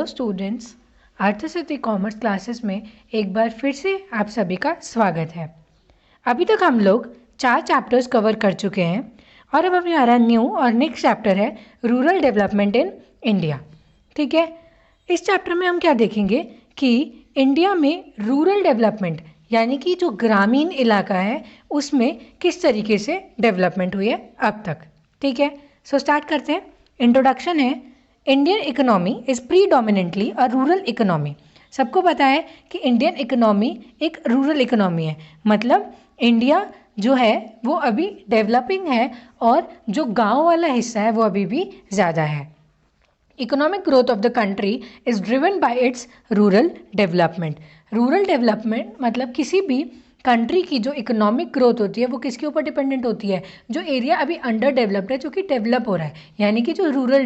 Students, अर्थशास्त्र commerce classes में एक बार फिर से आप सभी का स्वागत है। अभी तक हम लोग 4 चैप्टर्स कवर कर चुके हैं और अब हमारा न्यू और नेक्स्ट चैप्टर है रूरल डेवलपमेंट इन इंडिया। ठीक है, इस चैप्टर में हम क्या देखेंगे कि इंडिया में रूरल डेवलपमेंट यानी कि जो ग्रामीण इलाका है उसमें किस तरीके से डेवलपमेंट हुई है अब तक। ठीक है, सो स्टार्ट करते हैं। इंट्रोडक्शन है, Indian economy is predominantly a rural economy. सबको पता है कि इंडियन इकोनॉमी एक रूरल इकोनॉमी है, मतलब इंडिया जो है वो अभी डेवलपिंग है और जो गांव वाला हिस्सा है वो अभी भी ज़्यादा है। Economic growth of the country is driven by it's rural development. Rural development मतलब किसी भी कंट्री की जो इकोनॉमिक ग्रोथ होती है वो किसके ऊपर डिपेंडेंट होती है? जो एरिया अभी अंडर डेवलप्ड है, जो कि डेवलप हो रहा है, यानी कि जो रूरल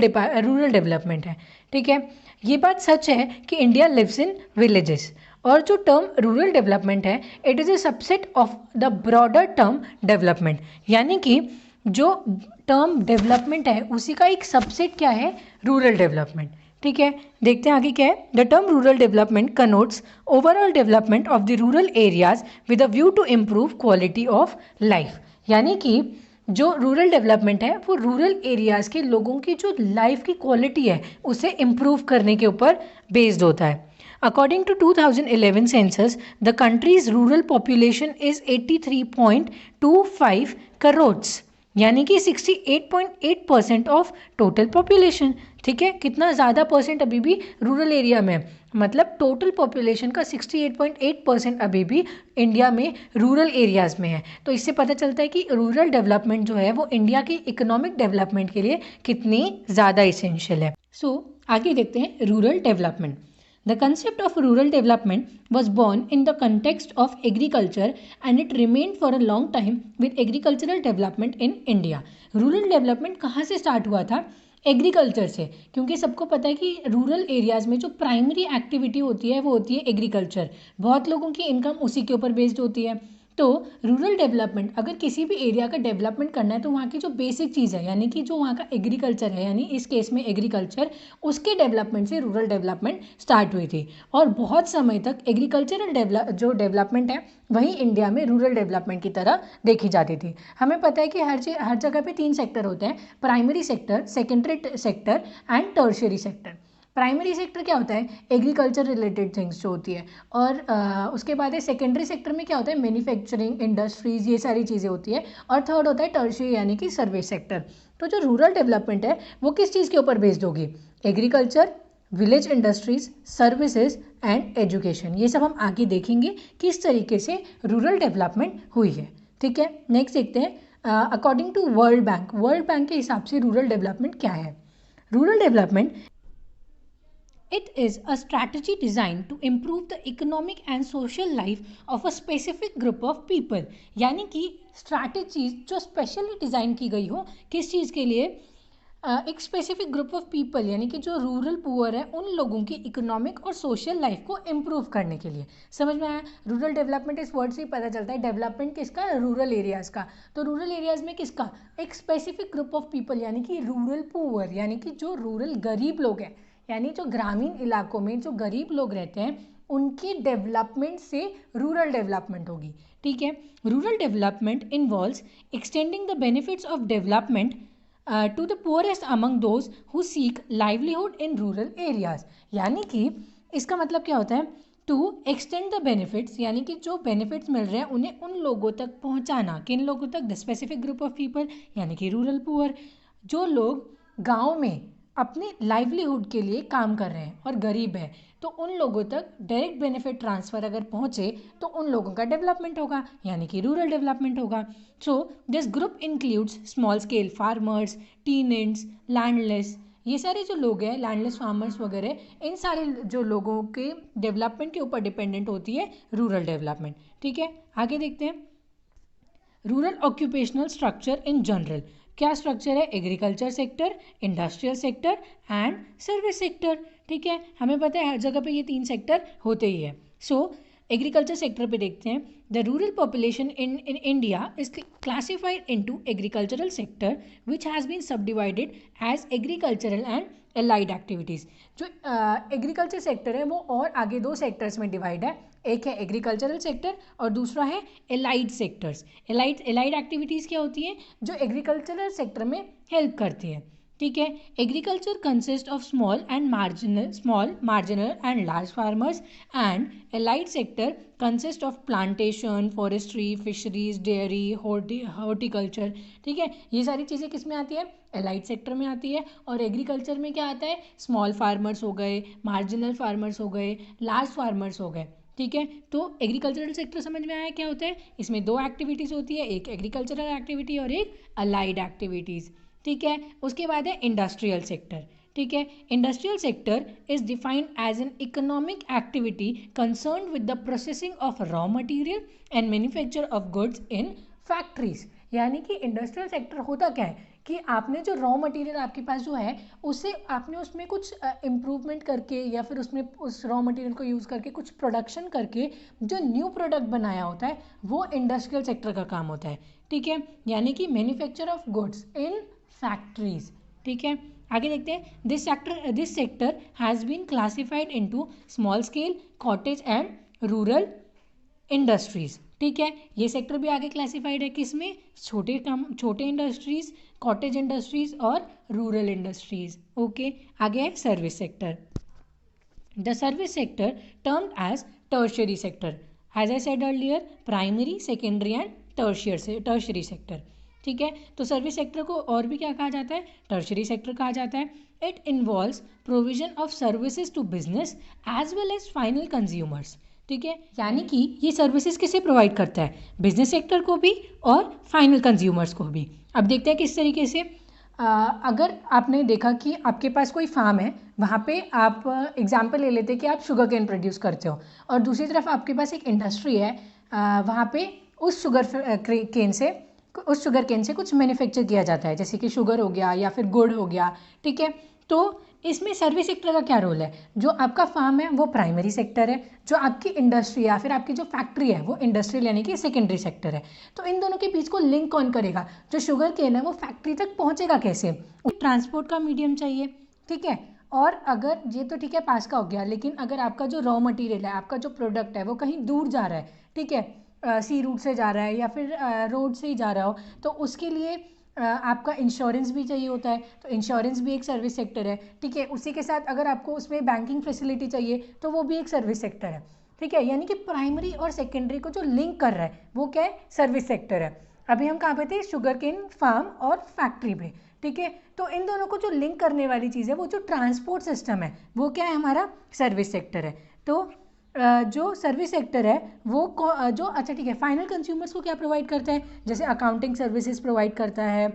डेवलपमेंट है। ठीक है, ये बात सच है कि इंडिया लिव्स इन विलेजेस, और जो टर्म रूरल डेवलपमेंट है it is a subset of the broader term development, यानी कि जो टर्म डेवलपमेंट है उसी का एक सबसेट क्या है? Rural development. ठीक है, देखते हैं आगे क्या है। The term rural development connotes overall development of the rural areas with a view to improve quality of life, यानी कि जो रूरल डेवलपमेंट है वो रूरल एरियाज के लोगों की जो लाइफ की क्वालिटी है उसे इम्प्रूव करने के ऊपर बेस्ड होता है। According to 2011 census, the country's rural population is 83.25 crores, यानी कि 68.8% ऑफ टोटल पॉपुलेशन। ठीक है, कितना ज़्यादा परसेंट अभी भी रूरल एरिया में, मतलब टोटल पॉपुलेशन का 68.8% अभी भी इंडिया में रूरल एरियाज़ में है। तो इससे पता चलता है कि रूरल डेवलपमेंट जो है वो इंडिया के इकोनॉमिक डेवलपमेंट के लिए कितनी ज़्यादा इसेंशियल है। सो आगे देखते हैं rural development. The concept of rural development was born in the context of agriculture and it remained for a long time with agricultural development in India. Rural development कहाँ से स्टार्ट हुआ था? एग्रीकल्चर से, क्योंकि सबको पता है कि रूरल एरियाज़ में जो प्राइमरी एक्टिविटी होती है वो होती है एग्रीकल्चर। बहुत लोगों की इनकम उसी के ऊपर बेस्ड होती है। तो रूरल डेवलपमेंट, अगर किसी भी एरिया का डेवलपमेंट करना है तो वहाँ की जो बेसिक चीज़ है, यानी कि जो वहाँ का एग्रीकल्चर है, यानी इस केस में एग्रीकल्चर, उसके डेवलपमेंट से रूरल डेवलपमेंट स्टार्ट हुई थी। और बहुत समय तक एग्रीकल्चरल जो डेवलपमेंट है वही इंडिया में रूरल डेवलपमेंट की तरह देखी जाती थी। हमें पता है कि हर जगह पे 3 सेक्टर होते हैं, primary sector, secondary sector and tertiary sector. Primary sector क्या होता है? एग्रीकल्चर रिलेटेड थिंग्स जो होती है, और उसके बाद है सेकेंडरी सेक्टर में क्या होता है? मैन्युफैक्चरिंग, इंडस्ट्रीज, ये सारी चीज़ें होती है। और थर्ड होता है टर्शियरी यानी कि सर्विस सेक्टर। तो जो रूरल डेवलपमेंट है वो किस चीज़ के ऊपर बेस्ड होगी? Agriculture, village industries, services and education. ये सब हम आगे देखेंगे किस तरीके से रूरल डेवलपमेंट हुई है। ठीक है, नेक्स्ट देखते हैं। अकॉर्डिंग टू वर्ल्ड बैंक के हिसाब से रूरल डेवलपमेंट क्या है? Rural development it is a strategy designed to improve the economic and social life of a specific group of people, यानी कि स्ट्रैटेजीज जो स्पेशली डिज़ाइन की गई हो किस चीज़ के लिए? एक स्पेसिफिक ग्रुप ऑफ पीपल, यानी कि जो रूरल पुअर है उन लोगों की इकोनॉमिक और सोशल लाइफ को इम्प्रूव करने के लिए। समझ में आया? रूरल डेवलपमेंट इस वर्ड से ही पता चलता है डेवलपमेंट किसका? रूरल एरियाज़ का। तो रूरल एरियाज़ में किसका? एक स्पेसिफिक ग्रुप ऑफ पीपल, यानी कि रूरल पुअर, यानी कि जो रूरल गरीब लोग हैं, यानी जो ग्रामीण इलाकों में जो गरीब लोग रहते हैं उनकी डेवलपमेंट से रूरल डेवलपमेंट होगी। ठीक है, rural development involves extending the benefits of development to the poorest among those who seek livelihood in rural areas, यानी कि इसका मतलब क्या होता है? टू एक्सटेंड द बेनिफिट्स, यानी कि जो बेनिफिट्स मिल रहे हैं उन्हें उन लोगों तक पहुंचाना। किन लोगों तक? The specific group of people, यानी कि रूरल पुअर, जो लोग गाँव में अपने लाइवलीहुड के लिए काम कर रहे हैं और गरीब है, तो उन लोगों तक डायरेक्ट बेनिफिट ट्रांसफ़र अगर पहुँचे तो उन लोगों का डेवलपमेंट होगा, यानी कि रूरल डेवलपमेंट होगा। So this group includes small scale farmers, tenants, landless, ये सारे जो लोग हैं, लैंडलेस फार्मर्स वगैरह, इन सारे जो लोगों के डेवलपमेंट के ऊपर डिपेंडेंट होती है रूरल डेवलपमेंट। ठीक है, आगे देखते हैं। Rural occupational structure in general, क्या स्ट्रक्चर है? Agriculture sector, industrial sector and service sector. ठीक है, हमें पता है हर जगह पे ये 3 सेक्टर होते ही है। सो एग्रीकल्चर सेक्टर पे देखते हैं। The rural population in India is classified into agricultural sector which has been subdivided as agricultural and allied activities. जो एग्रीकल्चर सेक्टर है वो और आगे दो सेक्टर्स में डिवाइड है, एक है एग्रीकल्चरल सेक्टर और दूसरा है एलाइड सेक्टर्स। एलाइड एक्टिविटीज़ क्या होती हैं? जो एग्रीकल्चरल सेक्टर में हेल्प करती है, ठीक है। Agriculture consist of small marginal and large farmers and allied sector consist of plantation, forestry, fisheries, dairy, horticulture, ठीक है। ये सारी चीज़ें किस में आती है? एलाइड सेक्टर में आती है। और एग्रीकल्चर में क्या आता है? स्मॉल फार्मर्स हो गए, मार्जिनल फार्मर्स हो गए, लार्ज फार्मर्स हो गए, ठीक है। तो एग्रीकल्चरल सेक्टर समझ में आया क्या होता है? इसमें दो एक्टिविटीज़ होती है, एक एग्रीकल्चरल एक्टिविटी और एक अलाइड एक्टिविटीज़, ठीक है। उसके बाद है इंडस्ट्रियल सेक्टर, ठीक है। Industrial sector is defined as an economic activity concern with the processing of raw material and manufacture of goods in factories. यानी कि इंडस्ट्रियल सेक्टर होता क्या है कि आपने जो रॉ मटेरियल आपके पास जो है उससे आपने उसमें कुछ इम्प्रूवमेंट करके या फिर उसमें उस रॉ मटेरियल को यूज़ करके कुछ प्रोडक्शन करके जो न्यू प्रोडक्ट बनाया होता है वो इंडस्ट्रियल सेक्टर का काम होता है, ठीक है। यानी कि manufacture of goods in factories, ठीक है। आगे देखते हैं। This sector has been classified into small scale, cottage and rural industries, ठीक है। ये सेक्टर भी आगे क्लासिफाइड है किसमें? छोटे इंडस्ट्रीज, कॉटेज इंडस्ट्रीज और रूरल इंडस्ट्रीज, ओके। आगे है service sector. The service sector termed as tertiary sector, as I said earlier, primary, secondary and tertiary sector, ठीक है। तो सर्विस सेक्टर को और भी क्या कहा जाता है? टर्शियरी सेक्टर कहा जाता है। It involves provision of services to business as well as final consumers, ठीक है। यानी कि ये सर्विसेज किसे प्रोवाइड करता है? बिजनेस सेक्टर को भी और फाइनल कंज्यूमर्स को भी। अब देखते हैं किस तरीके से। अगर आपने देखा कि आपके पास कोई फार्म है, वहाँ पे आप एग्जाम्पल ले लेते हैं कि आप शुगर केन प्रोड्यूस करते हो और दूसरी तरफ आपके पास एक इंडस्ट्री है, वहाँ पे उस शुगर केन से कुछ मैन्युफैक्चर किया जाता है, जैसे कि शुगर हो गया या फिर गुड़ हो गया, ठीक है। तो इसमें सर्विस सेक्टर का क्या रोल है? जो आपका फार्म है वो प्राइमरी सेक्टर है, जो आपकी इंडस्ट्री या फिर आपकी जो फैक्ट्री है वो इंडस्ट्रियल यानी कि सेकेंडरी सेक्टर है। तो इन दोनों के बीच को लिंक कौन करेगा? जो शुगर केन है वो फैक्ट्री तक पहुंचेगा कैसे? ट्रांसपोर्ट का मीडियम चाहिए, ठीक है। और अगर ये तो ठीक है पास का हो गया, लेकिन अगर आपका जो रॉ मटेरियल है, आपका जो प्रोडक्ट है वो कहीं दूर जा रहा है, ठीक है, सी रूट से जा रहा है या फिर रोड से ही जा रहा हो, तो उसके लिए आपका इंश्योरेंस भी चाहिए होता है। तो इंश्योरेंस भी एक सर्विस सेक्टर है, ठीक है। उसी के साथ अगर आपको उसमें बैंकिंग फैसिलिटी चाहिए तो वो भी एक सर्विस सेक्टर है, ठीक है। यानी कि प्राइमरी और सेकेंडरी को जो लिंक कर रहा है वो क्या है? सर्विस सेक्टर है। अभी हम कहाँ पे थे? शुगर केन फार्म और फैक्ट्री पे, ठीक है। तो इन दोनों को जो लिंक करने वाली चीज़ है वो जो ट्रांसपोर्ट सिस्टम है वो क्या है? हमारा सर्विस सेक्टर है। तो जो सर्विस सेक्टर है वो जो अच्छा ठीक है, फाइनल कंज्यूमर्स को क्या प्रोवाइड करता है? जैसे अकाउंटिंग सर्विसेज प्रोवाइड करता है,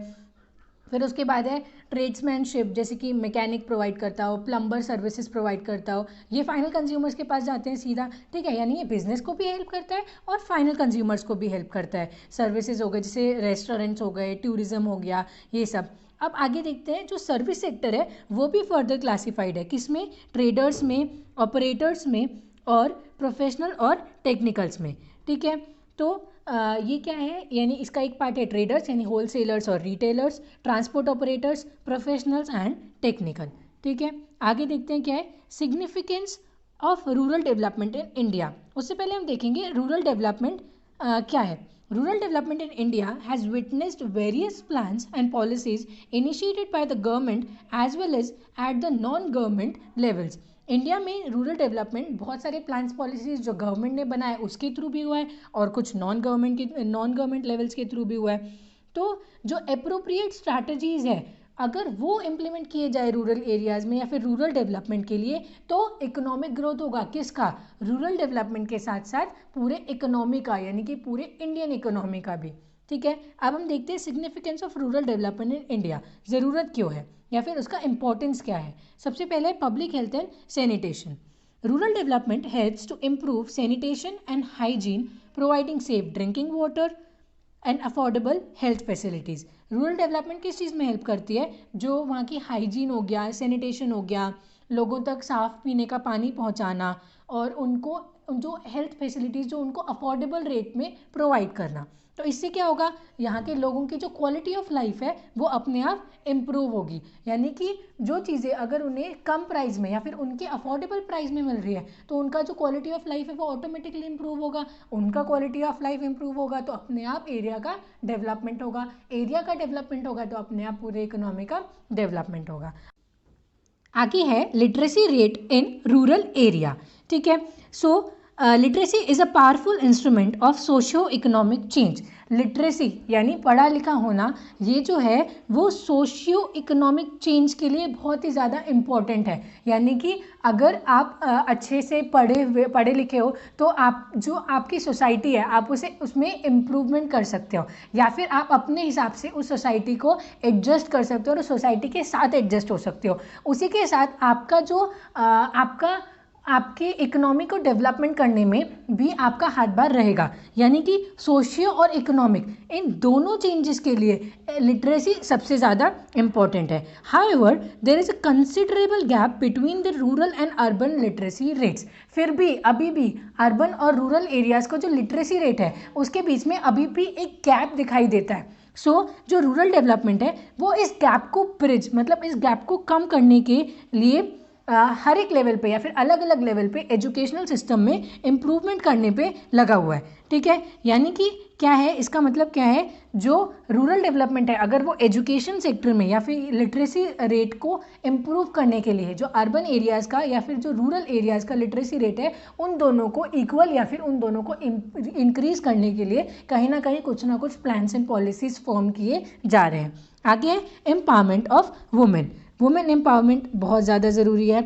फिर उसके बाद है ट्रेड्समैनशिप, जैसे कि मैकेनिक प्रोवाइड करता हो, प्लम्बर सर्विसेज प्रोवाइड करता हो, ये फाइनल कंज्यूमर्स के पास जाते हैं सीधा, ठीक है। यानी ये बिजनेस को भी हेल्प करता है और फाइनल कंज्यूमर्स को भी हेल्प करता है। सर्विसेज हो गए जैसे रेस्टोरेंट्स हो गए, टूरिज्म हो गया, ये सब। अब आगे देखते हैं, जो सर्विस सेक्टर है वो भी फर्दर क्लासिफाइड है किसमें? ट्रेडर्स में, ऑपरेटर्स में और प्रोफेशनल और टेक्निकल्स में, ठीक है। तो ये क्या है? यानी इसका एक पार्ट है ट्रेडर्स यानी होलसेलर्स और retailers, transport operators, professionals and technical, ठीक है। आगे देखते हैं क्या है significance of rural development in India. उससे पहले हम देखेंगे रूरल डेवलपमेंट क्या है। Rural development in India has witnessed various plans and policies initiated by the government as well as at the non-government levels. India में रूरल डेवलपमेंट बहुत सारे plans policies जो गवर्नमेंट ने बनाए उसके थ्रू भी हुआ है और कुछ नॉन गवर्नमेंट लेवल्स के थ्रू भी हुआ है। तो जो अप्रोप्रिएट स्ट्रैटेजीज है अगर वो इम्प्लीमेंट किए जाए रूरल एरियाज़ में या फिर रूरल डेवलपमेंट के लिए तो इकोनॉमिक ग्रोथ होगा। किसका? रूरल डेवलपमेंट के साथ साथ पूरे इकोनॉमी का, यानी कि पूरे इंडियन इकोनॉमी का भी, ठीक है। अब हम देखते हैं significance of rural development in India. ज़रूरत क्यों है या फिर उसका इंपॉर्टेंस क्या है? सबसे पहले public health and sanitation. Rural development helps to improve sanitation and hygiene, providing safe drinking water and affordable health facilities. Rural development किस चीज़ में हेल्प करती है? जो वहाँ की हाइजीन हो गया, सैनिटेशन हो गया, लोगों तक साफ़ पीने का पानी पहुँचाना और उनको जो हेल्थ फैसिलिटीज़ जो उनको अफोर्डेबल रेट में प्रोवाइड करना। तो इससे क्या होगा, यहाँ के लोगों की जो क्वालिटी ऑफ लाइफ है वो अपने आप इम्प्रूव होगी। यानी कि जो चीज़ें अगर उन्हें कम प्राइस में या फिर उनके अफोर्डेबल प्राइस में मिल रही है तो उनका जो क्वालिटी ऑफ लाइफ है वो ऑटोमेटिकली इम्प्रूव होगा। उनका क्वालिटी ऑफ लाइफ इम्प्रूव होगा तो अपने आप एरिया का डेवलपमेंट होगा, एरिया का डेवलपमेंट होगा तो अपने आप पूरे इकोनॉमी का डेवलपमेंट होगा। आगे है literacy rate in rural area. ठीक है, so literacy is a powerful instrument of socio economic change. Literacy यानी पढ़ा लिखा होना, ये जो है वो सोशियो इकोनॉमिक चेंज के लिए बहुत ही ज़्यादा इम्पॉर्टेंट है। यानी कि अगर आप अच्छे से पढ़े लिखे हो तो आप जो आपकी सोसाइटी है आप उसे उसमें इम्प्रूवमेंट कर सकते हो, या फिर आप अपने हिसाब से उस सोसाइटी को एडजस्ट कर सकते हो और सोसाइटी के साथ एडजस्ट हो सकते हो। उसी के साथ आपका जो आपके इकोनॉमी को डेवलपमेंट करने में भी आपका हाथभार रहेगा। यानी कि सोशियो और इकोनॉमिक इन दोनों चेंजेस के लिए लिटरेसी सबसे ज़्यादा इम्पॉर्टेंट है। However there is a considerable gap between the rural and urban literacy rates. फिर भी अभी भी अर्बन और रूरल एरियाज़ का जो लिटरेसी रेट है उसके बीच में अभी भी एक गैप दिखाई देता है। जो रूरल डेवलपमेंट है वो इस गैप को ब्रिज मतलब इस गैप को कम करने के लिए हर एक लेवल पे या फिर अलग अलग लेवल पे एजुकेशनल सिस्टम में इम्प्रूवमेंट करने पे लगा हुआ है। ठीक है, यानी कि क्या है, इसका मतलब क्या है, जो रूरल डेवलपमेंट है अगर वो एजुकेशन सेक्टर में या फिर लिटरेसी रेट को इम्प्रूव करने के लिए जो अर्बन एरियाज़ का या फिर जो रूरल एरियाज़ का लिटरेसी रेट है उन दोनों को इक्वल या फिर उन दोनों को इंक्रीज करने के लिए कहीं ना कुछ प्लान्स एंड पॉलिसीज फॉर्म किए जा रहे हैं। आगे है empowerment of women. Women empowerment बहुत ज़्यादा ज़रूरी है।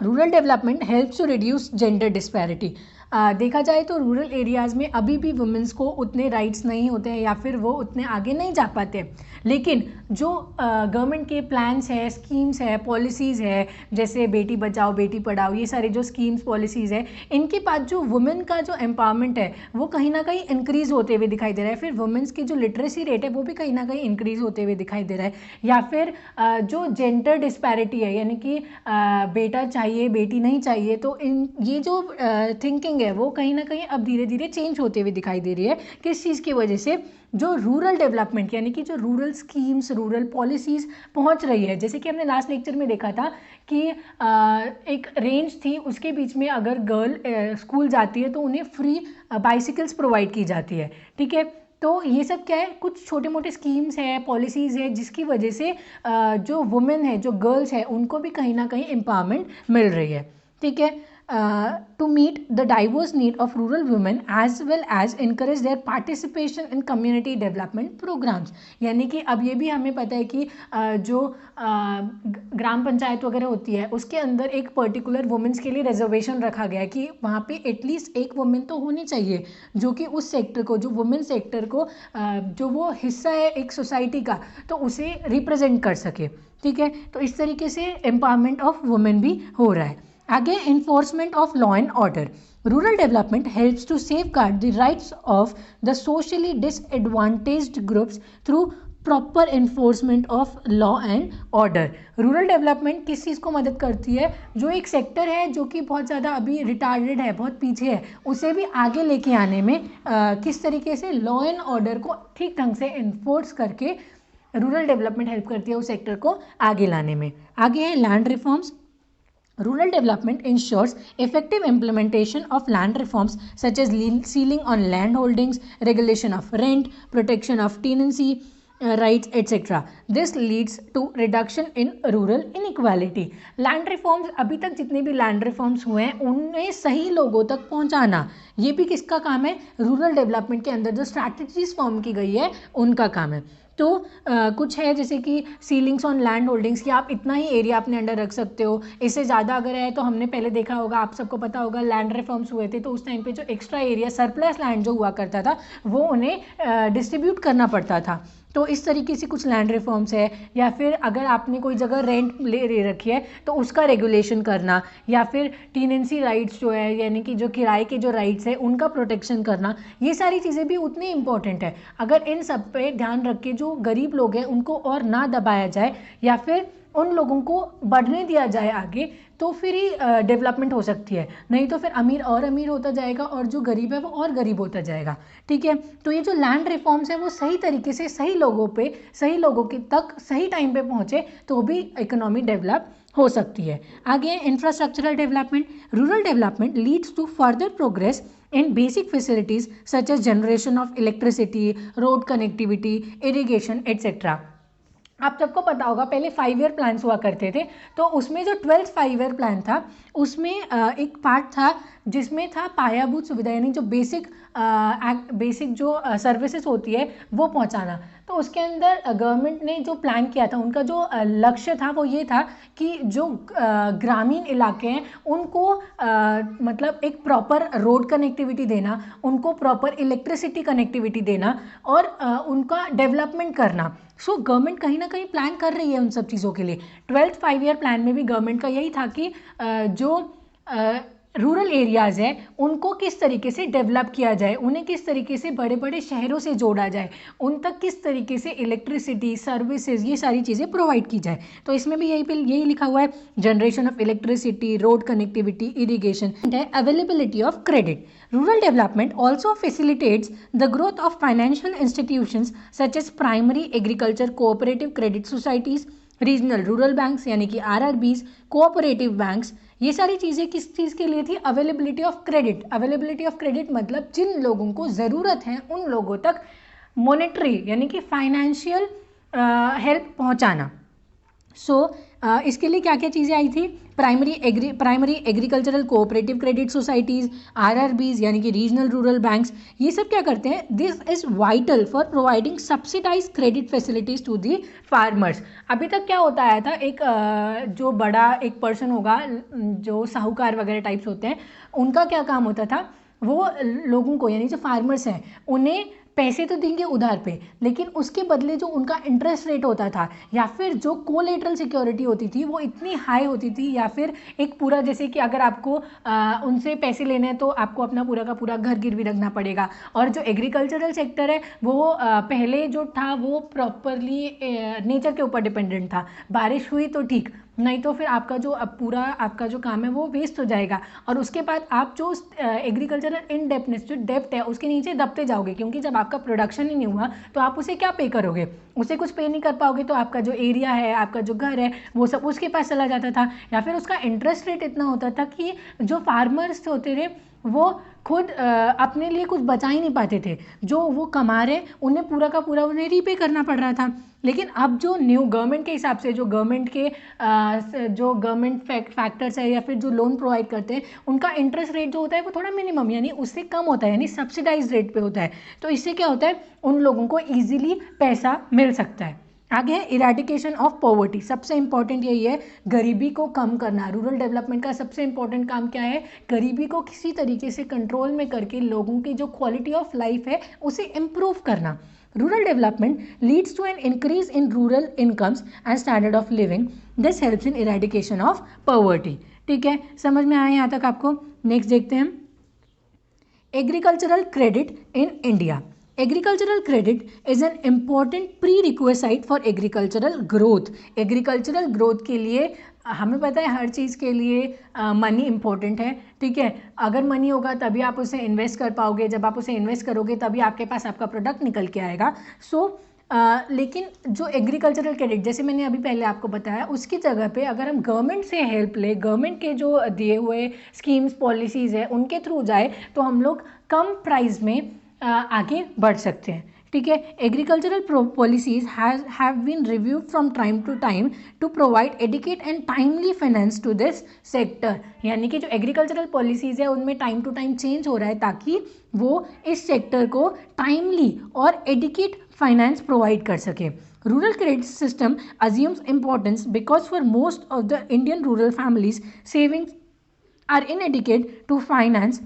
Rural development helps to reduce gender disparity. देखा जाए तो रूरल एरियाज़ में अभी भी वुमेन्स को उतने राइट्स नहीं होते हैं या फिर वो उतने आगे नहीं जा पाते। लेकिन जो गवर्नमेंट के प्लान्स है, स्कीम्स है, पॉलिसीज़ है, जैसे बेटी बचाओ बेटी पढ़ाओ, ये सारे जो स्कीम्स पॉलिसीज़ है इनके पास जो वुमेन का जो एम्पावरमेंट है वो कहीं ना कहीं इंक्रीज़ होते हुए दिखाई दे रहा है। फिर वुमेन्स की जो लिटरेसी रेट है वो भी कहीं ना कहीं इंक्रीज़ होते हुए दिखाई दे रहा है। या फिर जो जेंडर डिस्पैरिटी है यानी कि बेटा चाहिए बेटी नहीं चाहिए, तो ये जो थिंकिंग है वो कहीं ना कहीं अब धीरे धीरे चेंज होते हुए दिखाई दे रही है। किस चीज़ की वजह से, जो रूरल डेवलपमेंट यानी कि जो रूरल स्कीम्स, रूरल पॉलिसीज़ पहुंच रही है। जैसे कि हमने लास्ट लेक्चर में देखा था कि एक रेंज थी, उसके बीच में अगर गर्ल स्कूल जाती है तो उन्हें फ्री बाइसिकल्स प्रोवाइड की जाती है। ठीक है, तो ये सब क्या है, कुछ छोटे मोटे स्कीम्स हैं, पॉलिसीज़ है जिसकी वजह से जो वुमेन है, जो गर्ल्स है, उनको भी कहीं ना कहीं एम्पावरमेंट मिल रही है। ठीक है, to meet the diverse need of rural women as well as encourage their participation in community development programs। यानी कि अब ये भी हमें पता है कि जो ग्राम पंचायत वगैरह होती है उसके अंदर एक पर्टिकुलर वुमेन्स के लिए रिजर्वेशन रखा गया है कि वहाँ पे एटलीस्ट एक वुमेन तो होनी चाहिए जो कि उस सेक्टर को, जो वुमेन सेक्टर को जो वो हिस्सा है एक सोसाइटी का, तो उसे रिप्रेजेंट कर सके। ठीक है, तो इस तरीके से एम्पावरमेंट ऑफ वुमेन भी हो रहा है। आगे enforcement of law and order. Rural development helps to safeguard the rights of the socially disadvantaged groups through proper enforcement of law and order. Rural development किस चीज़ को मदद करती है, जो एक सेक्टर है जो कि बहुत ज़्यादा अभी रिटार्डेड है, बहुत पीछे है, उसे भी आगे लेके आने में किस तरीके से लॉ एंड ऑर्डर को ठीक ढंग से इन्फोर्स करके रूरल डेवलपमेंट हेल्प करती है उस सेक्टर को आगे लाने में। आगे है land reforms. Rural development ensures effective implementation of land reforms such as ceiling on land holdings, regulation of rent, protection of tenancy rights, etc. This leads to reduction in rural inequality. Land reforms, अभी तक जितने भी land reforms हुए हैं उन्हें सही लोगों तक पहुंचाना, ये भी किसका काम है, रूरल डेवलपमेंट के अंदर जो स्ट्रैटेजीज फॉर्म की गई है उनका काम है। तो कुछ है जैसे कि सीलिंग्स ऑन लैंड होल्डिंग्स कि आप इतना ही एरिया अपने अंडर रख सकते हो, इससे ज़्यादा अगर है तो हमने पहले देखा होगा, आप सबको पता होगा, लैंड रिफॉर्म्स हुए थे तो उस टाइम पे जो एक्स्ट्रा एरिया सरप्लस लैंड जो हुआ करता था वो उन्हें डिस्ट्रीब्यूट करना पड़ता था। तो इस तरीके से कुछ लैंड रिफॉर्म्स है। या फिर अगर आपने कोई जगह रेंट ले रखी है तो उसका रेगुलेशन करना, या फिर टीनेंसी राइट्स जो है यानी कि जो किराए के जो राइट्स है उनका प्रोटेक्शन करना, ये सारी चीज़ें भी उतनी इंपॉर्टेंट है। अगर इन सब पे ध्यान रख के जो गरीब लोग हैं उनको और ना दबाया जाए, या फिर उन लोगों को बढ़ने दिया जाए आगे, तो फिर ही डेवलपमेंट हो सकती है, नहीं तो फिर अमीर और अमीर होता जाएगा और जो गरीब है वो और गरीब होता जाएगा। ठीक है, तो ये जो लैंड रिफॉर्म्स है वो सही तरीके से सही लोगों पे, सही लोगों के तक सही टाइम पे पहुंचे तो भी इकोनॉमी डेवलप हो सकती है। आगे infrastructural development. Rural development leads to further progress in basic facilities such as generation of electricity, road connectivity, irrigation, etc. आप सबको पता होगा पहले 5 ईयर प्लान्स हुआ करते थे, तो उसमें जो 12th 5 ईयर प्लान था उसमें एक पार्ट था जिसमें था पायाभूत सुविधा, यानी जो बेसिक जो सर्विसेज होती है वो पहुंचाना। तो उसके अंदर गवर्नमेंट ने जो प्लान किया था, उनका जो लक्ष्य था वो ये था कि जो ग्रामीण इलाके हैं उनको मतलब एक प्रॉपर रोड कनेक्टिविटी देना, उनको प्रॉपर इलेक्ट्रिसिटी कनेक्टिविटी देना और उनका डेवलपमेंट करना। सो गवर्नमेंट कहीं ना कहीं प्लान कर रही है उन सब चीज़ों के लिए। 12th 5 ईयर प्लान में भी गवर्नमेंट का यही था कि जो रूरल एरियाज़ है उनको किस तरीके से डेवलप किया जाए, उन्हें किस तरीके से बड़े बड़े शहरों से जोड़ा जाए, उन तक किस तरीके से इलेक्ट्रिसिटी सर्विसेज ये सारी चीज़ें प्रोवाइड की जाए। तो इसमें भी यही लिखा हुआ है, generation of electricity, road connectivity, irrigation, availability of credit. Rural development also facilitates the growth of financial institutions such as primary agriculture cooperative credit societies, regional rural banks यानी कि RRBs, कोऑपरेटिव बैंक्स। ये सारी चीज़ें किस चीज़ के लिए थी? Availability of credit. Availability of credit मतलब जिन लोगों को ज़रूरत है उन लोगों तक मॉनेटरी यानी कि फाइनेंशियल हेल्प पहुंचाना। इसके लिए क्या क्या चीज़ें आई थी? Primary agricultural cooperative credit societies, RRBs यानी कि रीजनल रूरल बैंक्स, ये सब क्या करते हैं? This is vital for providing subsidize credit facilities to the farmers. अभी तक क्या होता आया था, एक जो बड़ा एक पर्सन होगा, जो साहूकार वगैरह टाइप्स होते हैं, उनका क्या काम होता था, वो लोगों को यानी जो फार्मर्स हैं उन्हें पैसे तो देंगे उधार पे, लेकिन उसके बदले जो उनका इंटरेस्ट रेट होता था या फिर जो कोलेटरल सिक्योरिटी होती थी वो इतनी हाई होती थी, या फिर एक पूरा, जैसे कि अगर आपको उनसे पैसे लेने हैं तो आपको अपना पूरा का पूरा घर गिरवी रखना पड़ेगा। और जो एग्रीकल्चरल सेक्टर है वो पहले जो था वो प्रॉपरली नेचर के ऊपर डिपेंडेंट था, बारिश हुई तो ठीक, नहीं तो फिर आपका जो पूरा आपका जो काम है वो वेस्ट हो जाएगा। और उसके बाद आप जो एग्रीकल्चरल इन डेप्थनेस जो डेप्थ है उसके नीचे दबते जाओगे, क्योंकि जब आपका प्रोडक्शन ही नहीं हुआ तो आप उसे क्या पे करोगे? उसे कुछ पे नहीं कर पाओगे, तो आपका जो एरिया है, आपका जो घर है, वो सब उसके पास चला जाता था। या फिर उसका इंटरेस्ट रेट इतना होता था कि जो फार्मर्स होते थे वो खुद अपने लिए कुछ बचा ही नहीं पाते थे, जो वो कमा रहे उन्हें पूरा का पूरा उन्हें रीपे करना पड़ रहा था। लेकिन अब जो न्यू गवर्नमेंट के हिसाब से, जो गवर्नमेंट के जो गवर्नमेंट फैक्टर्स है या फिर जो लोन प्रोवाइड करते हैं, उनका इंटरेस्ट रेट जो होता है वो थोड़ा मिनिमम यानी उससे कम होता है, यानी सब्सिडाइज रेट पे होता है। तो इससे क्या होता है, उन लोगों को ईजिली पैसा मिल सकता है। आगे है इरेडिकेशन ऑफ पॉवर्टी। सबसे इंपॉर्टेंट यही है, गरीबी को कम करना। रूरल डेवलपमेंट का सबसे इंपॉर्टेंट काम क्या है? गरीबी को किसी तरीके से कंट्रोल में करके लोगों की जो क्वालिटी ऑफ लाइफ है उसे इम्प्रूव करना। Rural development leads to an increase in rural incomes and standard of living. This helps in eradication of poverty. ठीक है, समझ में आया यहाँ तक आपको? नेक्स्ट देखते हैं, agricultural credit in India. Agricultural credit is an important pre requisite for agricultural growth. Agricultural growth के लिए हमें पता है हर चीज़ के लिए मनी इंपॉर्टेंट है। ठीक है, अगर मनी होगा तभी आप उसे इन्वेस्ट कर पाओगे, जब आप उसे इन्वेस्ट करोगे तभी आपके पास आपका प्रोडक्ट निकल के आएगा। लेकिन जो एग्रीकल्चरल क्रेडिट, जैसे मैंने अभी पहले आपको बताया, उसकी जगह पे अगर हम गवर्नमेंट से हेल्प ले, गवर्नमेंट के जो दिए हुए स्कीम्स पॉलिसीज़ है उनके थ्रू जाए, तो हम लोग कम प्राइस में आगे बढ़ सकते हैं। ठीक है, agricultural policies have been reviewed from time to time to provide adequate and timely finance to this sector. यानी कि जो एग्रीकल्चरल पॉलिसीज़ है उनमें टाइम टू टाइम चेंज हो रहा है ताकि वो इस सेक्टर को टाइमली और एडिकेट फाइनेंस प्रोवाइड कर सके। Rural credit system assumes importance because for most of the Indian rural families, savings are inadequate to finance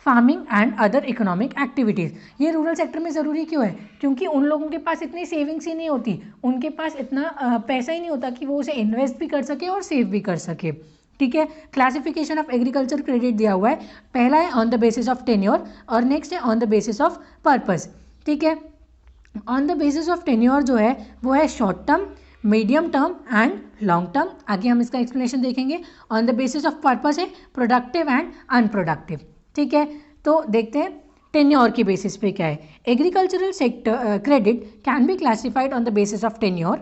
farming and other economic activities. ये रूरल सेक्टर में ज़रूरी क्यों है? क्योंकि उन लोगों के पास इतनी सेविंग्स ही नहीं होती, उनके पास इतना पैसा ही नहीं होता कि वो उसे इन्वेस्ट भी कर सके और सेव भी कर सके। ठीक है, क्लासिफिकेशन ऑफ एग्रीकल्चर क्रेडिट दिया हुआ है। पहला है on the basis of tenure और नेक्स्ट है on the basis of purpose. ठीक है, on the basis of tenure जो है वो है short term, medium term and long term. आगे हम इसका एक्सप्लेनेशन देखेंगे। On the basis of purpose है प्रोडक्टिव एंड अनप्रोडक्टिव। ठीक है, तो देखते हैं टेन्योर की बेसिस पे क्या है। Agricultural sector credit can be classified on the basis of tenure.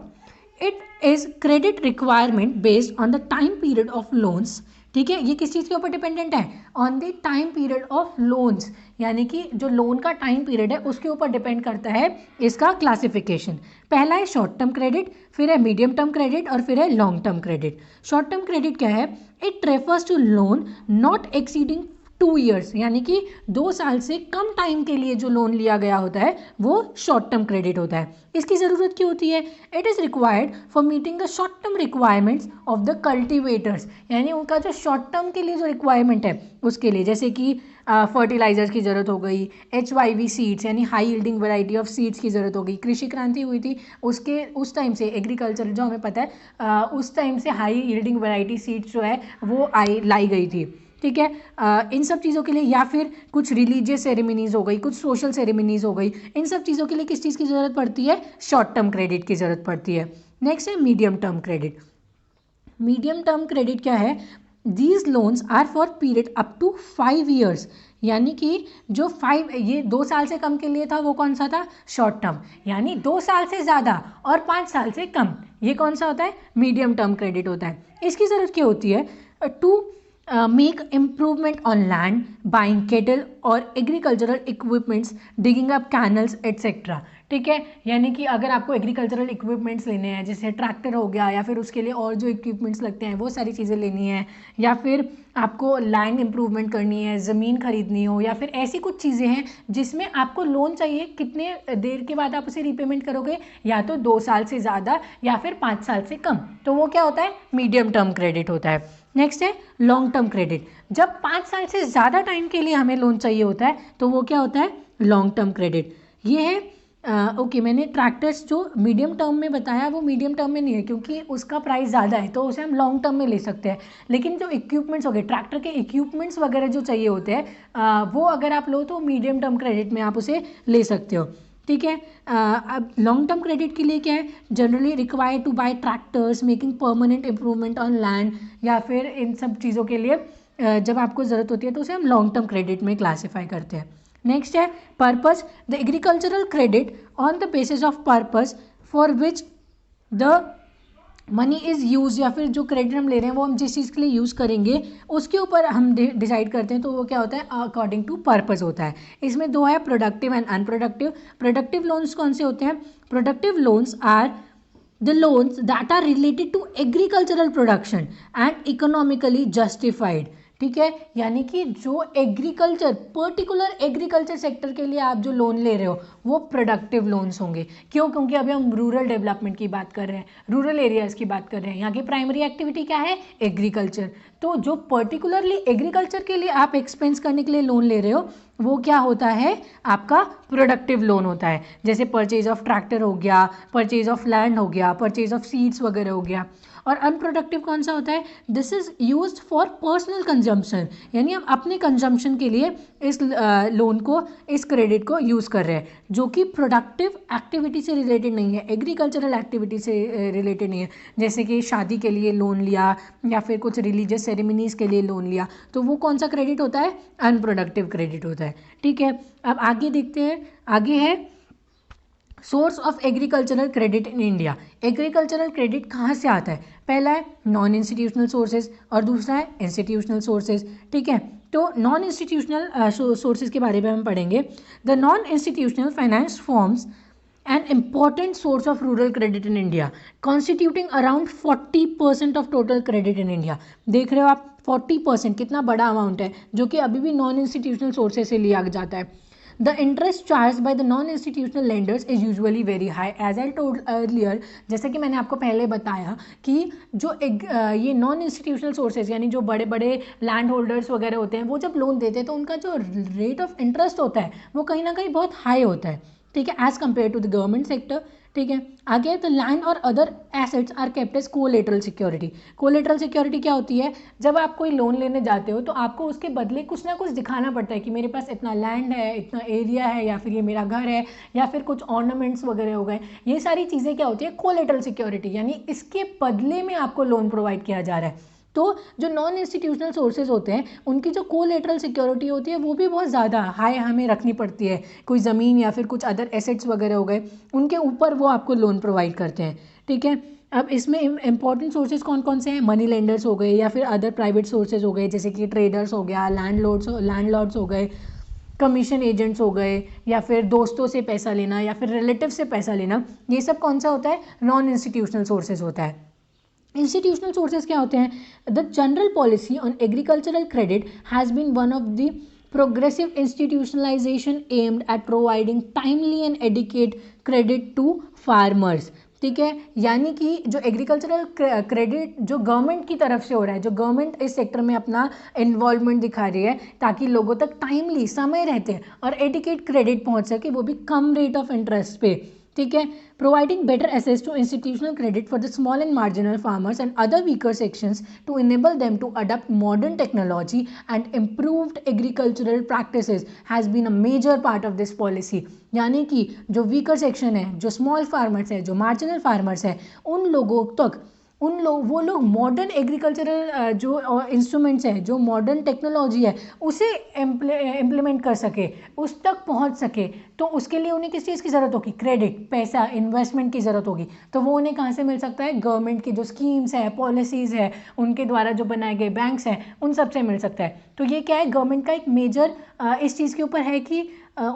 It is credit requirement based on the time period of loans. ठीक है, ये किस चीज़ के ऊपर डिपेंडेंट है? On the time period of loans, यानी कि जो लोन का टाइम पीरियड है उसके ऊपर डिपेंड करता है इसका क्लासिफिकेशन। पहला है शॉर्ट टर्म क्रेडिट, फिर है मीडियम टर्म क्रेडिट और फिर है long term credit. Short term credit क्या है? It refers to loan not exceeding 2 years, यानी कि 2 साल से कम टाइम के लिए जो लोन लिया गया होता है वो शॉर्ट टर्म क्रेडिट होता है। इसकी ज़रूरत क्यों होती है? It is required for meeting the short term requirements of the cultivators, यानी उनका जो शॉर्ट टर्म के लिए जो रिक्वायरमेंट है उसके लिए, जैसे कि फर्टिलाइजर्स की ज़रूरत हो गई, HYV सीड्स यानी high yielding variety of seeds की ज़रूरत हो गई। कृषि क्रांति हुई थी उसके उस टाइम से एग्रीकल्चर जो हमें पता है उस टाइम से हाई यील्डिंग वैरायटी सीड्स जो है वो लाई गई थी। ठीक है, इन सब चीज़ों के लिए, या फिर कुछ रिलीजियस सेरेमनीज़ हो गई, कुछ सोशल सेरेमनीज़ हो गई, इन सब चीज़ों के लिए किस चीज़ की ज़रूरत पड़ती है? शॉर्ट टर्म क्रेडिट की ज़रूरत पड़ती है। नेक्स्ट है medium term credit. Medium term credit क्या है? These loans are for period up to 5 years, यानी कि जो 5 ये 2 साल से कम के लिए था वो कौन सा था? Short term. यानी 2 साल से ज़्यादा और 5 साल से कम, ये कौन सा होता है? मीडियम टर्म क्रेडिट होता है। इसकी ज़रूरत क्या होती है? To make improvement on land, buying cattle और agricultural equipments, digging up canals etcetera. ठीक है, यानी कि अगर आपको एग्रीकल्चरल इक्विपमेंट्स लेने हैं, जैसे ट्रैक्टर हो गया, या फिर उसके लिए और जो इक्विपमेंट्स लगते हैं वो सारी चीज़ें लेनी है, या फिर आपको लैंड इम्प्रूवमेंट करनी है, ज़मीन खरीदनी हो, या फिर ऐसी कुछ चीज़ें हैं जिसमें आपको लोन चाहिए, कितने देर के बाद आप उसे रीपेमेंट करोगे? या तो 2 साल से ज़्यादा या फिर 5 साल से कम, तो वो क्या होता है? मीडियम टर्म क्रेडिट होता है। नेक्स्ट है लॉन्ग टर्म क्रेडिट। जब 5 साल से ज़्यादा टाइम के लिए हमें लोन चाहिए होता है तो वो क्या होता है? Long term credit. ये है ओके, मैंने ट्रैक्टर्स जो मीडियम टर्म में बताया वो मीडियम टर्म में नहीं है क्योंकि उसका प्राइस ज़्यादा है, तो उसे हम लॉन्ग टर्म में ले सकते हैं। लेकिन जो इक्विपमेंट्स हो गए, ट्रैक्टर के इक्विपमेंट्स वगैरह जो चाहिए होते हैं वो अगर आप लो तो मीडियम टर्म क्रेडिट में आप उसे ले सकते हो। ठीक है, अब लॉन्ग टर्म क्रेडिट के लिए क्या है? Generally required to buy tractors, making permanent improvement on land, या फिर इन सब चीज़ों के लिए जब आपको ज़रूरत होती है तो उसे हम लॉन्ग टर्म क्रेडिट में क्लासीफाई करते हैं। नेक्स्ट है purpose. The agricultural credit on the basis of purpose for which the money is use, या फिर जो क्रेडिट हम ले रहे हैं वो हम जिस चीज़ के लिए यूज़ करेंगे उसके ऊपर हम डिसाइड करते हैं, तो वो क्या होता है? अकॉर्डिंग टू पर्पस होता है। इसमें 2 है, productive and unproductive. Productive loans कौन से होते हैं? Productive loans are the loans that are related to agricultural production and economically justified. ठीक है, यानी कि जो एग्रीकल्चर, पर्टिकुलर एग्रीकल्चर सेक्टर के लिए आप जो लोन ले रहे हो वो प्रोडक्टिव लोन्स होंगे। क्यों? क्योंकि अभी हम रूरल डेवलपमेंट की बात कर रहे हैं, रूरल एरियाज़ की बात कर रहे हैं, यहाँ की प्राइमरी एक्टिविटी क्या है? एग्रीकल्चर। तो जो पर्टिकुलरली एग्रीकल्चर के लिए आप एक्सपेंस करने के लिए लोन ले रहे हो वो क्या होता है? आपका प्रोडक्टिव लोन होता है। जैसे परचेज ऑफ ट्रैक्टर हो गया, परचेज ऑफ लैंड हो गया, परचेज ऑफ सीड्स वगैरह हो गया। और अनप्रोडक्टिव कौन सा होता है? This is used for personal consumption, यानी हम अपने कंजम्पशन के लिए इस लोन को, इस क्रेडिट को यूज़ कर रहे हैं, जो कि प्रोडक्टिव एक्टिविटी से रिलेटेड नहीं है, एग्रीकल्चरल एक्टिविटी से रिलेटेड नहीं है। जैसे कि शादी के लिए लोन लिया या फिर कुछ रिलीजियस सेरेमनीज़ के लिए लोन लिया, तो वो कौन सा क्रेडिट होता है? अनप्रोडक्टिव क्रेडिट होता है। ठीक है, अब आगे देखते हैं। आगे है source of agricultural credit in India. Agricultural credit कहाँ से आता है? पहला है नॉन इंस्टीट्यूशनल सोर्सेज और दूसरा है इंस्टीट्यूशनल सोर्सेज। ठीक है, तो नॉन इंस्टीट्यूशनल सोर्सेज के बारे में हम पढ़ेंगे। The non institutional finance forms an important source of rural credit in India, constituting around 40% of total credit in India। देख रहे हो आप 40%, कितना बड़ा अमाउंट है जो कि अभी भी नॉन इंस्टीट्यूशनल सोर्सेज से लिया जाता है। The interest charged by the non-institutional lenders is usually very high, as I told earlier। जैसे कि मैंने आपको पहले बताया कि जो ये नॉन इंस्टीट्यूशनल सोर्सेज यानी जो बड़े बड़े लैंड होल्डर्स वगैरह होते हैं वो जब लोन देते हैं तो उनका जो रेट ऑफ इंटरेस्ट होता है वो कहीं ना कहीं बहुत हाई होता है। ठीक है, as compare to the government sector. ठीक है, आगे द लैंड और other assets are kept as collateral security. Collateral security क्या होती है? जब आप कोई लोन लेने जाते हो तो आपको उसके बदले कुछ ना कुछ दिखाना पड़ता है कि मेरे पास इतना लैंड है, इतना एरिया है, या फिर ये मेरा घर है, या फिर कुछ ऑर्नामेंट्स वगैरह हो गए। ये सारी चीज़ें क्या होती है? कोलेटरल सिक्योरिटी, यानी इसके बदले में आपको लोन प्रोवाइड किया जा रहा है। तो जो नॉन इंस्टीट्यूशनल सोर्सेज होते हैं उनकी जो कोलेटरल सिक्योरिटी होती है वो भी बहुत ज़्यादा हाई हमें रखनी पड़ती है। कोई ज़मीन या फिर कुछ अदर एसेट्स वगैरह हो गए, उनके ऊपर वो आपको लोन प्रोवाइड करते हैं। ठीक है, अब इसमें इंपॉर्टेंट सोर्सेज कौन कौन से हैं? मनी लेंडर्स हो गए, या फिर अदर प्राइवेट सोर्सेज हो गए, जैसे कि ट्रेडर्स हो गया, लैंडलॉर्ड्स हो गए, कमीशन एजेंट्स हो गए, या फिर दोस्तों से पैसा लेना, या फिर रिलेटिव से पैसा लेना। ये सब कौन सा होता है? नॉन इंस्टीट्यूशनल सोर्सेज होता है। इंस्टीट्यूशनल सोर्सेज क्या होते हैं? The general policy on agricultural credit has been one of the progressive institutionalisation aimed at providing timely and adequate credit to farmers. ठीक है, यानी कि जो एग्रीकल्चरल क्रेडिट जो गवर्नमेंट की तरफ से हो रहा है, जो गवर्नमेंट इस सेक्टर में अपना इन्वॉल्वमेंट दिखा रही है ताकि लोगों तक टाइमली समय रहते और एडिकेट क्रेडिट पहुंच सके, वो भी कम रेट ऑफ इंटरेस्ट पे। ठीक है, providing better access to institutional credit for the small and marginal farmers and other weaker sections to enable them to adopt modern technology and improved agricultural practices has been a major part of this policy। यानी कि जो weaker section है, जो small farmers है, जो marginal farmers है, उन लोगों तक वो लोग मॉडर्न एग्रीकल्चरल जो इंस्ट्रूमेंट्स हैं, जो मॉडर्न टेक्नोलॉजी है, उसे इम्प्लीमेंट कर सके, उस तक पहुंच सके। तो उसके लिए उन्हें किस चीज़ की ज़रूरत होगी? क्रेडिट, पैसा, इन्वेस्टमेंट की ज़रूरत होगी। तो वो उन्हें कहाँ से मिल सकता है? गवर्नमेंट की जो स्कीम्स है, पॉलिसीज़ है, उनके द्वारा जो बनाए गए बैंक्स हैं, उन सब से मिल सकता है। तो ये क्या है? गवर्नमेंट का एक मेजर इस चीज़ के ऊपर है कि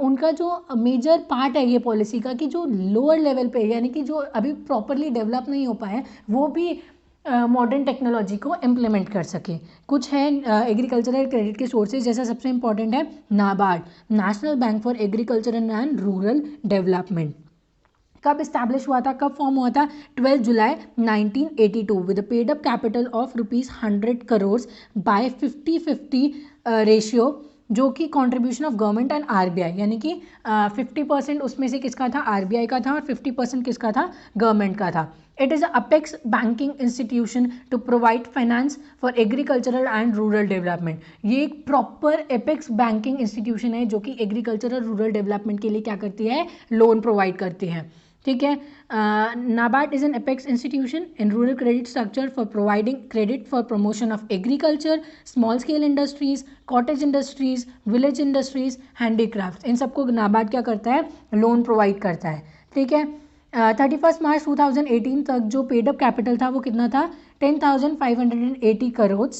उनका जो मेजर पार्ट है ये पॉलिसी का, कि जो लोअर लेवल पे, यानी कि जो अभी प्रॉपरली डेवलप नहीं हो पाए, वो भी मॉडर्न टेक्नोलॉजी को इम्प्लीमेंट कर सके। कुछ है एग्रीकल्चरल क्रेडिट के सोर्सेज, जैसा सबसे इंपॉर्टेंट है NABARD, national bank for agriculture and rural development. कब इस्टेब्लिश हुआ था, कब फॉर्म हुआ था? 12 July 1982 with paid up capital of ₹100 crore by 50-50 ratio, जो कि contribution of government and RBI, यानी कि 50% उसमें से किसका था? आरबीआई का था, और 50% किसका था? गवर्नमेंट का था। It is apex banking institution to provide finance for agricultural and rural development. ये एक प्रॉपर एपेक्स बैंकिंग इंस्टीट्यूशन है जो कि एग्रीकल्चरल रूरल डेवलपमेंट के लिए क्या करती है? लोन प्रोवाइड करती है। ठीक है, NABARD is an apex institution in rural credit structure for providing credit for promotion of agriculture, small scale industries, cottage industries, village industries, handicraft, इन सबको नाबार्ड क्या करता है? लोन प्रोवाइड करता है। ठीक है, 31 मार्च 2018 तक जो पेड अप कैपिटल था वो कितना था? 10,580 करोड़।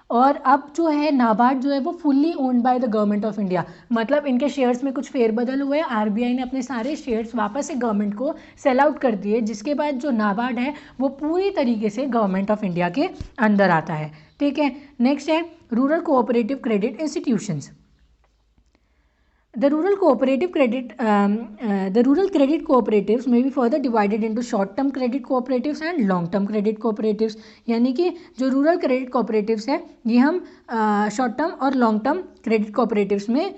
और अब जो है नाबार्ड जो है वो fully owned by the government of India, मतलब इनके शेयर्स में कुछ फेरबदल हुए, आरबीआई ने अपने सारे शेयर्स वापस से गवर्नमेंट को सेल आउट कर दिए, जिसके बाद जो नाबार्ड है वो पूरी तरीके से गवर्नमेंट ऑफ इंडिया के अंदर आता है। ठीक है, नेक्स्ट है rural cooperative credit institutions. The rural credit cooperatives may be further divided into short-term credit cooperatives and long-term credit cooperatives। यानी कि जो रूरल क्रेडिट कोऑपरेटिव्स है ये हम शॉर्ट टर्म और लॉन्ग टर्म क्रेडिट कोऑपरेटिव्स में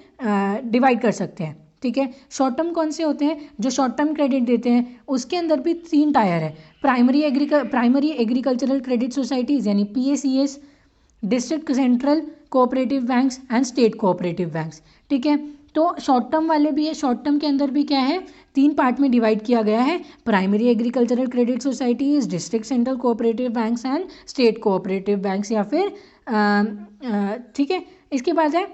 डिवाइड कर सकते हैं। ठीक है, शॉर्ट टर्म कौन से होते हैं? जो शॉर्ट टर्म क्रेडिट देते हैं उसके अंदर भी 3 टायर है। प्राइमरी एग्रीकल्चरल क्रेडिट सोसाइटीज़ यानी PACS, district central cooperative banks and state cooperative banks. ठीक है, तो शॉर्ट टर्म वाले भी है। शॉर्ट टर्म के अंदर भी क्या है? 3 पार्ट में डिवाइड किया गया है, primary agricultural credit societies, district central cooperative banks and state cooperative banks, या फिर ठीक है। इसके बाद है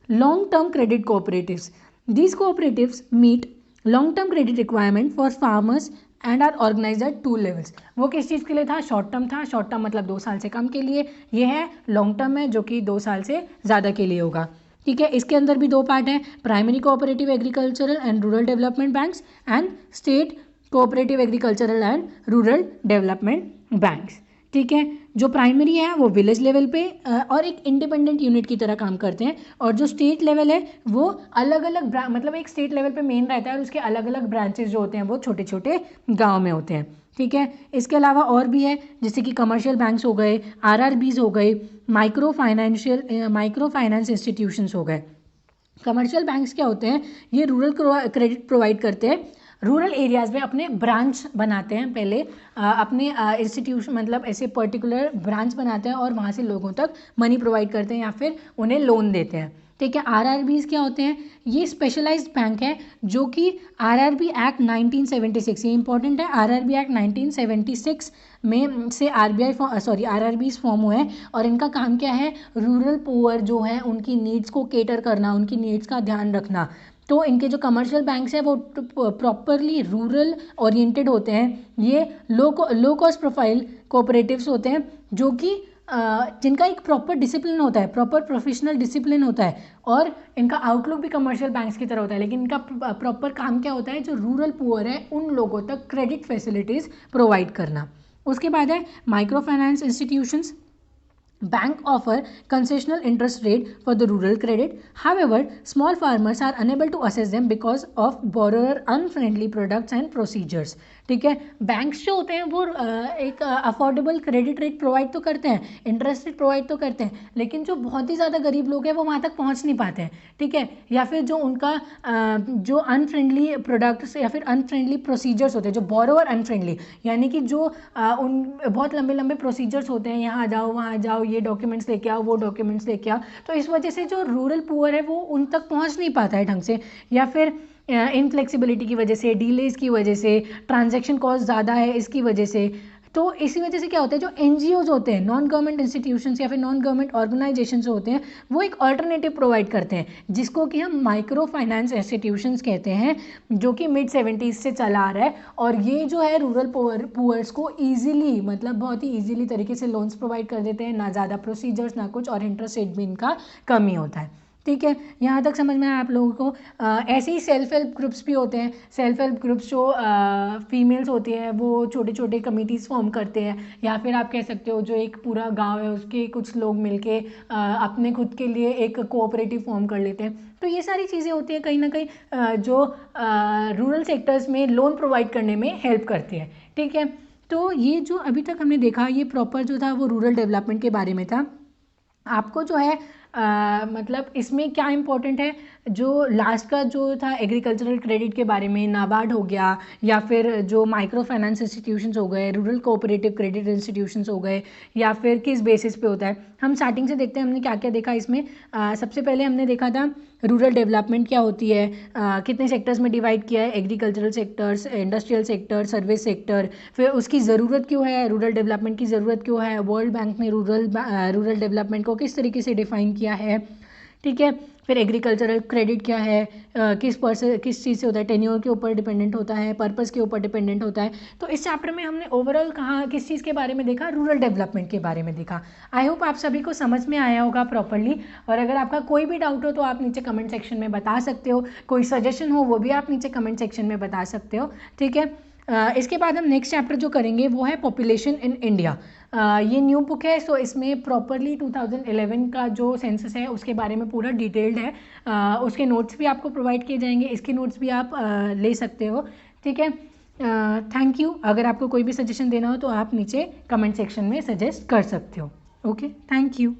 long term credit cooperatives. These cooperatives meet long term credit requirement for farmers and are organised at 2 levels. वो किस चीज़ के लिए था? शॉर्ट टर्म था। शॉर्ट टर्म मतलब 2 साल से कम के लिए। ये है लॉन्ग टर्म है जो कि 2 साल से ज़्यादा के लिए होगा। ठीक है, इसके अंदर भी 2 पार्ट हैं, primary cooperative agricultural and rural development banks and state cooperative agricultural and rural development banks. ठीक है, जो प्राइमरी है वो विलेज लेवल पे और एक इंडिपेंडेंट यूनिट की तरह काम करते हैं, और जो स्टेट लेवल है वो अलग अलग मतलब एक स्टेट लेवल पे मेन रहता है और उसके अलग अलग ब्रांचेस जो होते हैं वो छोटे छोटे गाँव में होते हैं। ठीक है, इसके अलावा और भी है, जैसे कि कमर्शियल बैंक्स हो गए, RRBs हो गए, माइक्रो फाइनेंस इंस्टीट्यूशंस हो गए। कमर्शियल बैंक्स क्या होते हैं, ये रूरल क्रेडिट प्रोवाइड करते हैं, रूरल एरियाज़ में अपने ब्रांच बनाते हैं पहले, अपने इंस्टीट्यूशन मतलब ऐसे पर्टिकुलर ब्रांच बनाते हैं और वहाँ से लोगों तक मनी प्रोवाइड करते हैं या फिर उन्हें लोन देते हैं। ठीक है, आरआरबीज क्या होते हैं, ये स्पेशलाइज्ड बैंक है जो कि आरआरबी एक्ट 1976, ये इंपॉर्टेंट है, आरआरबी एक्ट 1976 में से आरआरबीज फॉर्म हुए हैं और इनका काम क्या है, रूरल पुअर जो है उनकी नीड्स को केटर करना, उनकी नीड्स का ध्यान रखना। तो इनके जो कमर्शियल बैंक्स हैं वो प्रॉपरली रूरल ओरिएंटेड होते हैं, ये लो कॉस्ट प्रोफाइल कोऑपरेटिव्स होते हैं जो कि जिनका एक प्रॉपर डिसिप्लिन होता है, प्रॉपर प्रोफेशनल डिसिप्लिन होता है और इनका आउटलुक भी कमर्शियल बैंक्स की तरह होता है, लेकिन इनका प्रॉपर काम क्या होता है, जो रूरल पुअर है उन लोगों तक क्रेडिट फैसिलिटीज़ प्रोवाइड करना। उसके बाद है micro finance institutions. Bank offer concessional interest rate for the rural credit. However, small farmers are unable to assess them because of borrower unfriendly products and procedures. ठीक है, बैंक्स जो होते हैं वो एक अफोर्डेबल क्रेडिट रेट प्रोवाइड तो करते हैं, इंटरेस्ट रेट प्रोवाइड तो करते हैं, लेकिन जो बहुत ही ज़्यादा गरीब लोग हैं वो वहाँ तक पहुँच नहीं पाते हैं। ठीक है, या फिर जो उनका जो अनफ्रेंडली प्रोडक्ट्स या फिर अनफ्रेंडली प्रोसीजर्स होते हैं, जो बोरोवर अनफ्रेंडली, यानी कि जो उन बहुत लंबे लंबे प्रोसीजर्स होते हैं, यहाँ जाओ वहाँ जाओ, ये डॉक्यूमेंट्स लेके आओ, वो डॉक्यूमेंट्स लेके आओ, तो इस वजह से जो रूरल पुअर है वो उन तक पहुँच नहीं पाता है ढंग से, या फिर इनफ्लेक्सिबिलिटी की वजह से, डिलेज की वजह से, ट्रांजैक्शन कॉस्ट ज़्यादा है इसकी वजह से। तो इसी वजह से क्या होता है, जो एनजीओज होते हैं, नॉन गवर्नमेंट इंस्टीट्यूशंस या फिर नॉन गवर्नमेंट ऑर्गेनाइजेशंस होते हैं, वो एक अल्टरनेटिव प्रोवाइड करते हैं जिसको कि हम माइक्रो फाइनेंस इंस्टीट्यूशंस कहते हैं, जो कि मिड 70s से चला आ रहा है। और ये जो है रूरल पुअर्स को ईजिली, मतलब बहुत ही ईजिली तरीके से लोन्स प्रोवाइड कर देते हैं, ना ज़्यादा प्रोसीजर्स ना कुछ, और इंटरेस्ट रेट भी इनका कम ही होता है। ठीक है, यहाँ तक समझ में आया आप लोगों को। ऐसे ही सेल्फ हेल्प ग्रुप्स भी होते हैं, सेल्फ हेल्प ग्रुप्स जो फीमेल्स होती हैं वो छोटे छोटे कमिटीज़ फॉर्म करते हैं, या फिर आप कह सकते हो जो एक पूरा गांव है उसके कुछ लोग मिलके अपने खुद के लिए एक कोऑपरेटिव फॉर्म कर लेते हैं। तो ये सारी चीज़ें होती हैं कहीं ना कहीं जो रूरल सेक्टर्स में लोन प्रोवाइड करने में हेल्प करती है। ठीक है, तो ये जो अभी तक हमने देखा ये प्रॉपर जो था वो रूरल डेवलपमेंट के बारे में था। आपको जो है मतलब इसमें क्या इम्पोर्टेंट है, जो लास्ट का जो था एग्रीकल्चरल क्रेडिट के बारे में, नाबार्ड हो गया या फिर जो माइक्रो फाइनेंस इंस्टीट्यूशंस हो गए, रूरल कोऑपरेटिव क्रेडिट इंस्टीट्यूशंस हो गए, या फिर किस बेसिस पे होता है। हम स्टार्टिंग से देखते हैं हमने क्या क्या देखा इसमें। सबसे पहले हमने देखा था रूरल डेवलपमेंट क्या होती है, कितने सेक्टर्स में डिवाइड किया है, agricultural sectors, industrial sector, service sector, फिर उसकी ज़रूरत क्यों है, रूरल डेवलपमेंट की ज़रूरत क्यों है, वर्ल्ड बैंक ने रूरल डेवलपमेंट को किस तरीके से डिफाइन किया है। ठीक है, फिर एग्रीकल्चरल क्रेडिट क्या है, किस चीज़ से होता है, टेन्योर के ऊपर डिपेंडेंट होता है, पर्पस के ऊपर डिपेंडेंट होता है। तो इस चैप्टर में हमने ओवरऑल कहाँ किस चीज़ के बारे में देखा, रूरल डेवलपमेंट के बारे में देखा। आई होप आप सभी को समझ में आया होगा प्रॉपरली, और अगर आपका कोई भी डाउट हो तो आप नीचे कमेंट सेक्शन में बता सकते हो, कोई सजेशन हो वो भी आप नीचे कमेंट सेक्शन में बता सकते हो। ठीक है, इसके बाद हम नेक्स्ट चैप्टर जो करेंगे वो है पॉपुलेशन इन इंडिया। ये न्यू बुक है, सो इसमें प्रॉपरली 2011 का जो सेंसस है उसके बारे में पूरा डिटेल्ड है। उसके नोट्स भी आपको प्रोवाइड किए जाएंगे, इसके नोट्स भी आप ले सकते हो। ठीक है, थैंक यू। अगर आपको कोई भी सजेशन देना हो तो आप नीचे कमेंट सेक्शन में सजेस्ट कर सकते हो। Okay, thank you.